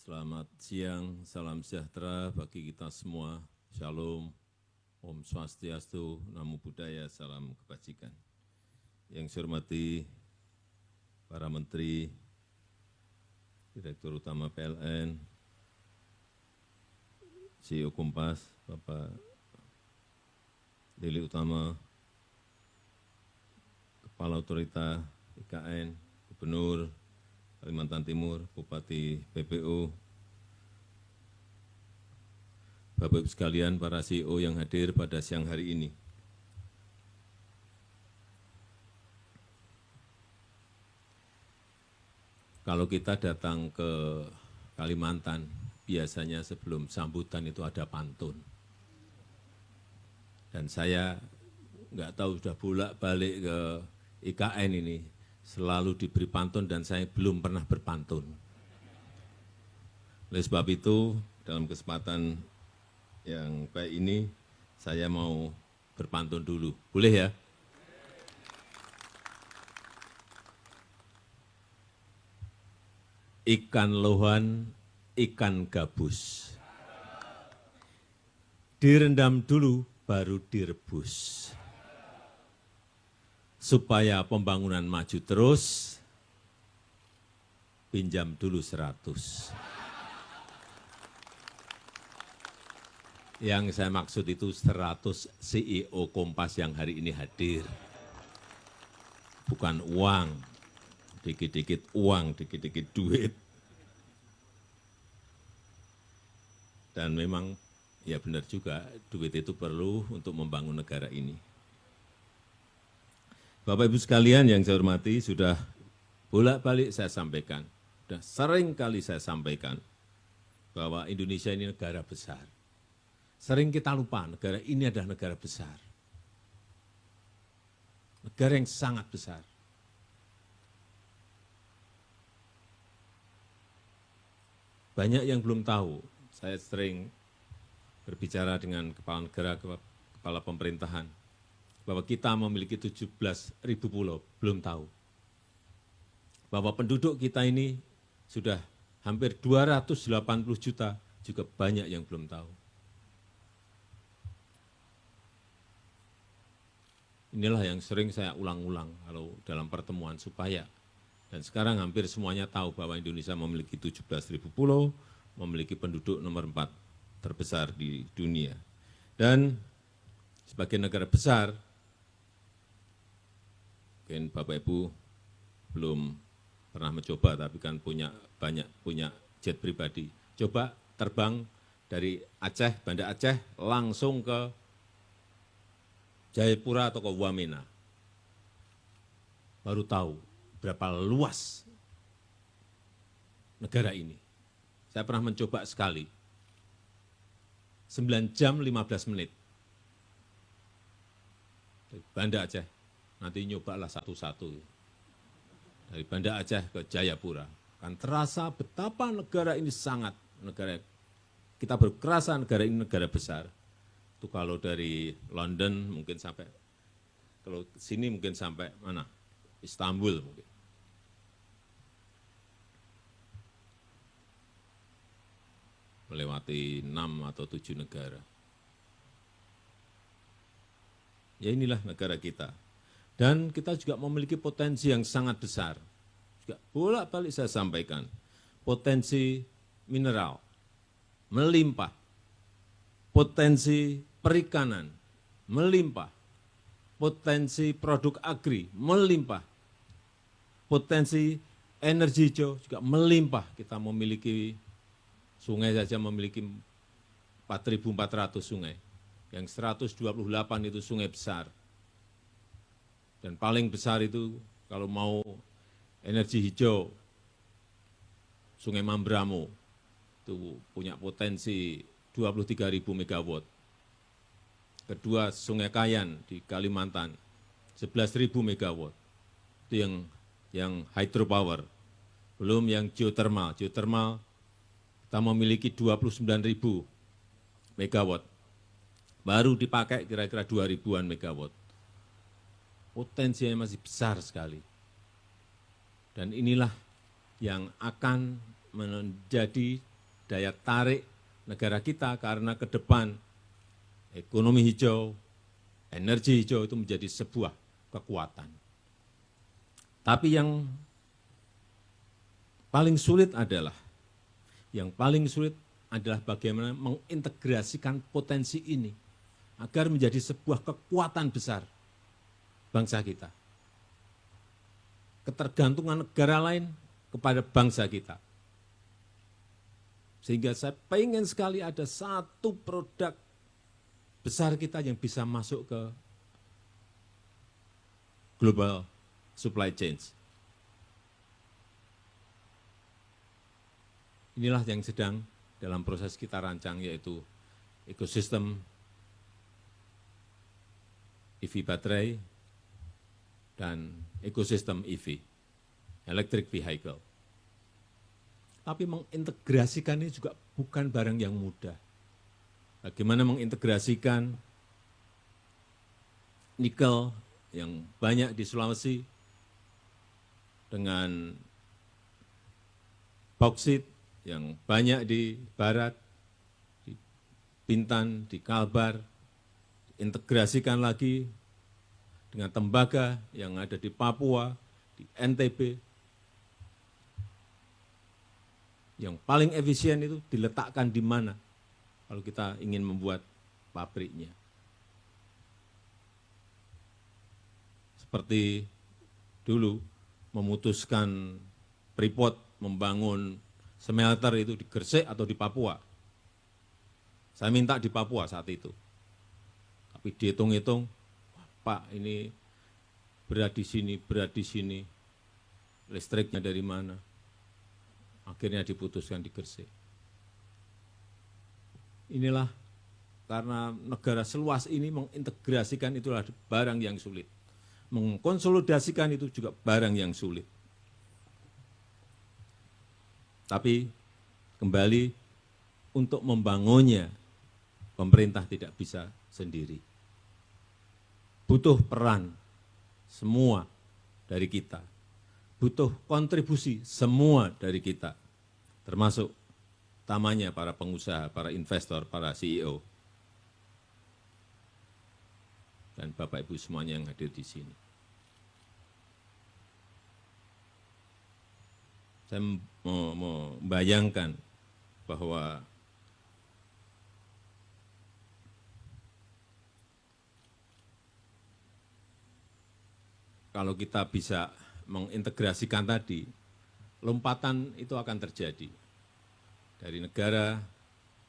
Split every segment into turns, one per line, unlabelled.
Selamat siang, salam sejahtera bagi kita semua. Shalom, Om Swastiastu, Namo Buddhaya, salam kebajikan. Yang saya hormati para Menteri, Direktur Utama PLN, CEO Kompas, Bapak Lili Utama, Kepala Otorita IKN, Gubernur Kalimantan Timur, Bupati PPO, Bapak-Ibu sekalian, para CEO yang hadir pada siang hari ini. Kalau kita datang ke Kalimantan, biasanya sebelum sambutan itu ada pantun. Dan saya nggak tahu sudah bolak-balik ke IKN ini, selalu diberi pantun dan saya belum pernah berpantun. Oleh sebab itu, dalam kesempatan yang baik ini, saya mau berpantun dulu. Boleh ya? Ikan lohan, ikan gabus. Direndam dulu, baru direbus. Supaya pembangunan maju terus, pinjam dulu 100. Yang saya maksud itu 100 CEO Kompas yang hari ini hadir. Bukan uang, dikit-dikit uang, dikit-dikit duit. Dan memang ya benar juga, duit itu perlu untuk membangun negara ini. Bapak-Ibu sekalian yang saya hormati, sudah bolak-balik saya sampaikan, sudah sering kali saya sampaikan bahwa Indonesia ini negara besar. Sering kita lupa, negara ini adalah negara besar. Negara yang sangat besar. Banyak yang belum tahu, saya sering berbicara dengan kepala negara, kepala pemerintahan, bahwa kita memiliki 17.000 pulau, belum tahu. Bahwa penduduk kita ini sudah hampir 280 juta, juga banyak yang belum tahu. Inilah yang sering saya ulang-ulang kalau dalam pertemuan supaya, dan sekarang hampir semuanya tahu bahwa Indonesia memiliki 17.000 pulau, memiliki penduduk nomor 4 terbesar di dunia. Dan sebagai negara besar, mungkin Bapak Ibu belum pernah mencoba, tapi kan punya jet pribadi. Coba terbang dari Aceh, Banda Aceh, langsung ke Jayapura atau ke Wamena. Baru tahu berapa luas negara ini. Saya pernah mencoba sekali. 9 jam 15 menit. Dari Banda Aceh. Nanti nyobalah satu-satu. Dari Banda Aceh ke Jayapura. Kan terasa betapa negara ini sangat, negara kita berkerasa negara ini negara besar. Itu kalau dari London mungkin sampai, kalau sini mungkin sampai mana? Istanbul mungkin. Melewati 6 atau 7 negara. Ya inilah negara kita. Dan kita juga memiliki potensi yang sangat besar. Juga bolak-balik saya sampaikan, potensi mineral melimpah, potensi perikanan melimpah, potensi produk agri melimpah, potensi energi hijau juga melimpah. Kita memiliki sungai saja memiliki 4.400 sungai, yang 128 itu sungai besar. Dan paling besar itu kalau mau energi hijau, Sungai Mambramo, itu punya potensi 23.000 megawatt. Kedua, Sungai Kayan di Kalimantan, 11.000 megawatt. Itu yang hydropower. Belum yang geothermal. Geothermal kita memiliki 29.000 megawatt. Baru dipakai kira-kira 2.000-an megawatt. Potensinya masih besar sekali. Dan inilah yang akan menjadi daya tarik negara kita karena ke depan ekonomi hijau, energi hijau itu menjadi sebuah kekuatan. Tapi yang paling sulit adalah bagaimana mengintegrasikan potensi ini agar menjadi sebuah kekuatan besar bangsa kita. Ketergantungan negara lain kepada bangsa kita. Sehingga saya pengen sekali ada satu produk besar kita yang bisa masuk ke global supply chain. Inilah yang sedang dalam proses kita rancang, yaitu ekosistem EV baterai dan ekosistem EV, electric vehicle. Tapi mengintegrasikan ini juga bukan barang yang mudah. Bagaimana mengintegrasikan nikel yang banyak di Sulawesi dengan bauksit yang banyak di barat, di Bintan, di Kalbar, integrasikan lagi dengan tembaga yang ada di Papua, di NTB. Yang paling efisien itu diletakkan di mana kalau kita ingin membuat pabriknya. Seperti dulu memutuskan Freeport membangun smelter itu di Gresik atau di Papua. Saya minta di Papua saat itu. Tapi dihitung-hitung, Pak ini berat di sini, listriknya dari mana? Akhirnya diputuskan di Gresik. Inilah karena negara seluas ini mengintegrasikan itulah barang yang sulit. Mengkonsolidasikan itu juga barang yang sulit. Tapi kembali untuk membangunnya, pemerintah tidak bisa sendiri. Butuh peran semua dari kita. Butuh kontribusi semua dari kita, termasuk utamanya para pengusaha, para investor, para CEO, dan Bapak Ibu semuanya yang hadir di sini. Saya membayangkan bahwa kalau kita bisa mengintegrasikan tadi, lompatan itu akan terjadi dari negara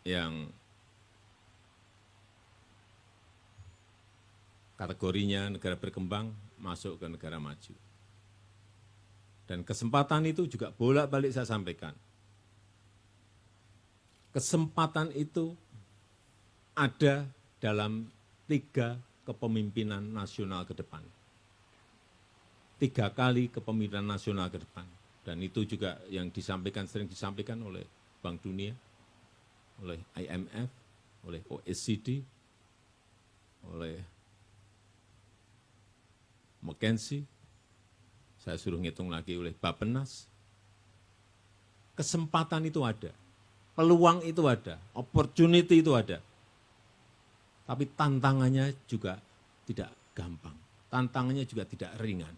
yang kategorinya negara berkembang masuk ke negara maju. Dan kesempatan itu juga bolak-balik saya sampaikan. Kesempatan itu ada dalam 3 kepemimpinan nasional ke depan. 3 kali kepemimpinan nasional ke depan. Dan itu juga yang sering disampaikan oleh Bank Dunia, oleh IMF, oleh OECD, oleh McKinsey, saya suruh ngitung lagi oleh Bappenas. Kesempatan itu ada, peluang itu ada, opportunity itu ada. Tapi tantangannya juga tidak gampang, tantangannya juga tidak ringan.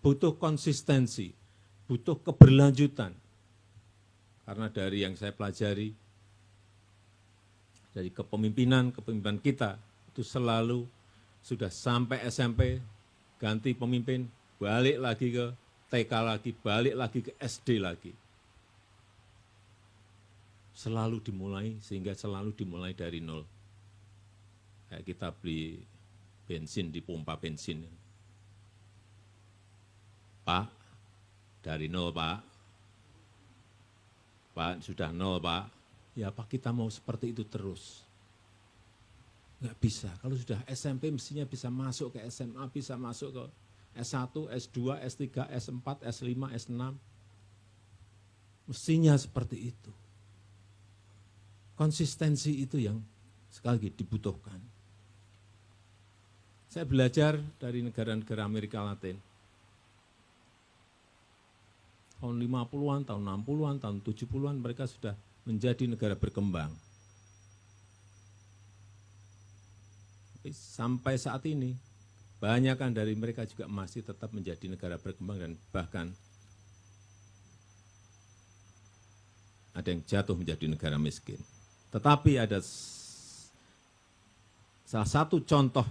Butuh konsistensi, butuh keberlanjutan. Karena dari yang saya pelajari, dari kepemimpinan kita, itu selalu sudah sampai SMP, ganti pemimpin, balik lagi ke TK lagi, balik lagi ke SD lagi. Selalu dimulai, sehingga selalu dimulai dari nol. Kayak kita beli bensin di pompa bensin. Pak, dari nol Pak. Pak, sudah nol Pak. Ya Pak, kita mau seperti itu terus. Enggak bisa, kalau sudah SMP mestinya bisa masuk ke SMA, bisa masuk ke S1, S2, S3, S4, S5, S6. Mestinya seperti itu. Konsistensi itu yang sekali lagi dibutuhkan. Saya belajar dari negara-negara Amerika Latin. tahun 50-an, tahun 60-an, tahun 70-an mereka sudah menjadi negara berkembang. Tapi sampai saat ini, kebanyakan dari mereka juga masih tetap menjadi negara berkembang dan bahkan ada yang jatuh menjadi negara miskin. Tetapi ada salah satu contoh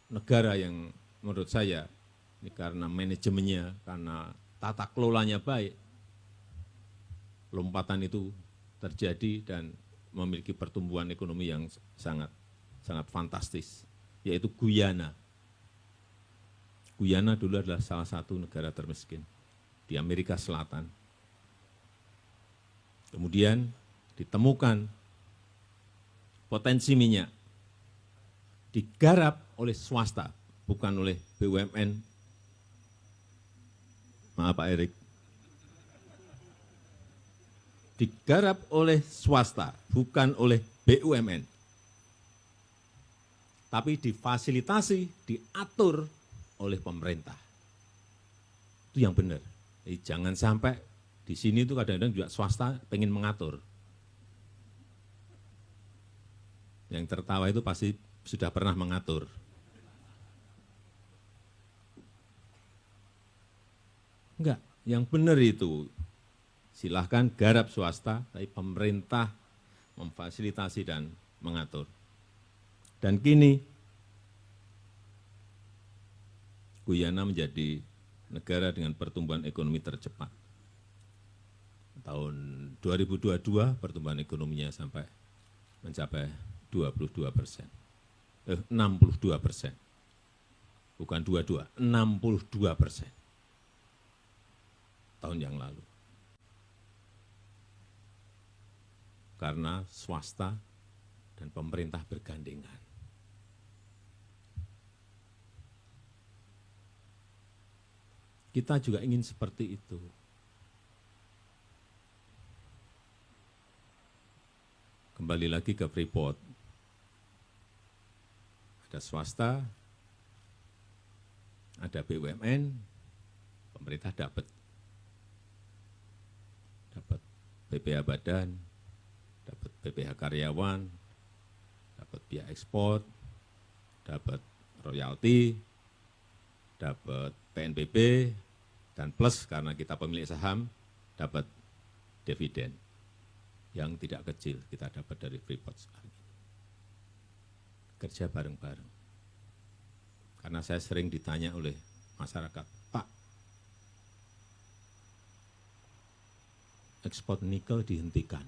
negara yang menurut saya, ini karena manajemennya, karena tata kelolanya baik, lompatan itu terjadi dan memiliki pertumbuhan ekonomi yang sangat fantastis, yaitu Guyana. Guyana dulu adalah salah satu negara termiskin di Amerika Selatan. Kemudian ditemukan potensi minyak, digarap oleh swasta, bukan oleh BUMN. Maaf Pak Erik. Digarap oleh swasta, bukan oleh BUMN. Tapi difasilitasi, diatur oleh pemerintah. Itu yang benar. Jadi jangan sampai di sini itu kadang-kadang juga swasta pengen mengatur. Yang tertawa itu pasti sudah pernah mengatur. Enggak, yang benar itu silahkan garap swasta, tapi pemerintah memfasilitasi dan mengatur. Dan kini Guyana menjadi negara dengan pertumbuhan ekonomi tercepat. Tahun 2022 pertumbuhan ekonominya sampai mencapai 62%. 62%. Bukan 22, 62%. Tahun yang lalu. Karena swasta dan pemerintah bergandengan. Kita juga ingin seperti itu. Kembali lagi ke Freeport. Ada swasta, ada BUMN, pemerintah dapat BPH badan, dapat BPH karyawan, dapat biaya ekspor, dapat royalti, dapat PNBP, dan plus karena kita pemilik saham, dapat dividen yang tidak kecil kita dapat dari Freeport sekarang. Kerja bareng-bareng. Karena saya sering ditanya oleh masyarakat, Pak, ekspor nikel dihentikan.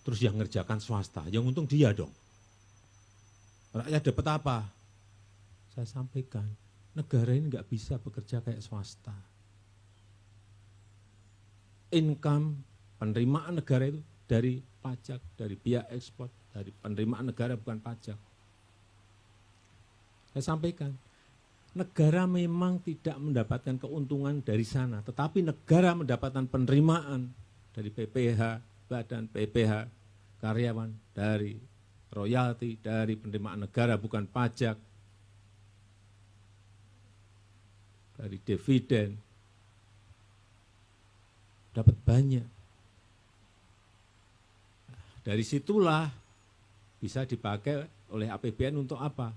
Terus yang ngerjakan swasta, yang untung dia dong. Rakyat dapat apa? Saya sampaikan, negara ini nggak bisa bekerja kayak swasta. Income, penerimaan negara itu dari pajak, dari biaya ekspor, dari penerimaan negara bukan pajak. Saya sampaikan, negara memang tidak mendapatkan keuntungan dari sana, tetapi negara mendapatkan penerimaan dari PPH, badan PPH, karyawan, dari royalti, dari penerimaan negara bukan pajak, dari dividen, dapat banyak. Dari situlah bisa dipakai oleh APBN untuk apa?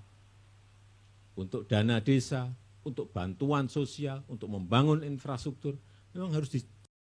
Untuk dana desa, untuk bantuan sosial, untuk membangun infrastruktur. Memang harus